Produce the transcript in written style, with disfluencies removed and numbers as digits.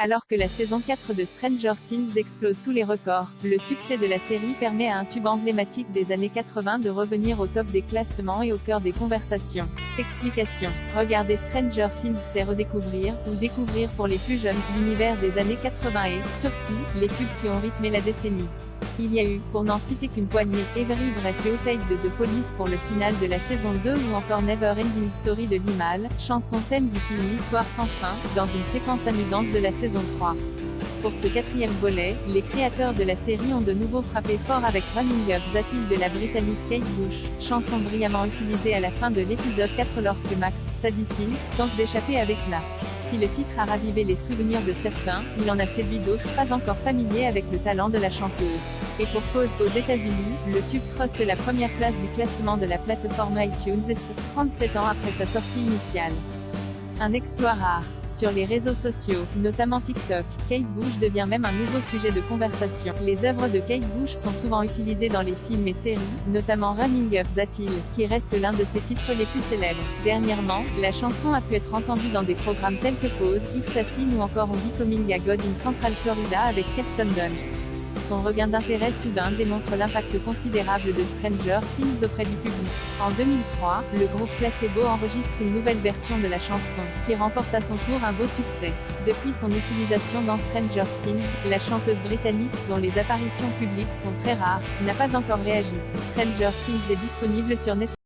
Alors que la saison 4 de Stranger Things explose tous les records, le succès de la série permet à un tube emblématique des années 80 de revenir au top des classements et au cœur des conversations. Explication. Regarder Stranger Things, c'est redécouvrir, ou découvrir pour les plus jeunes, l'univers des années 80 et, surtout, les tubes qui ont rythmé la décennie. Il y a eu, pour n'en citer qu'une poignée, Every Breath You Take de The Police pour le final de la saison 2 ou encore Never Ending Story de Limahl, chanson thème du film L'Histoire sans fin, dans une séquence amusante de la saison 3. Pour ce quatrième volet, les créateurs de la série ont de nouveau frappé fort avec Running Up That Hill de la Britannique Kate Bush, chanson brillamment utilisée à la fin de l'épisode 4 lorsque Max, Sadie tente d'échapper avec la. Si le titre a ravivé les souvenirs de certains, il en a séduit d'autres pas encore familiers avec le talent de la chanteuse. Et pour cause, aux États-Unis, le tube truste la première place du classement de la plateforme iTunes et ce, 37 ans après sa sortie initiale. Un exploit rare. Sur les réseaux sociaux, notamment TikTok, Kate Bush devient même un nouveau sujet de conversation. Les œuvres de Kate Bush sont souvent utilisées dans les films et séries, notamment Running Up That Hill, qui reste l'un de ses titres les plus célèbres. Dernièrement, la chanson a pu être entendue dans des programmes tels que Pose, It's a Sin ou encore On Becoming a God in Central Florida avec Kirsten Dunst. Son regain d'intérêt soudain démontre l'impact considérable de Stranger Things auprès du public. En 2003, le groupe Placebo enregistre une nouvelle version de la chanson, qui remporte à son tour un beau succès. Depuis son utilisation dans Stranger Things, la chanteuse britannique, dont les apparitions publiques sont très rares, n'a pas encore réagi. Stranger Things est disponible sur Netflix.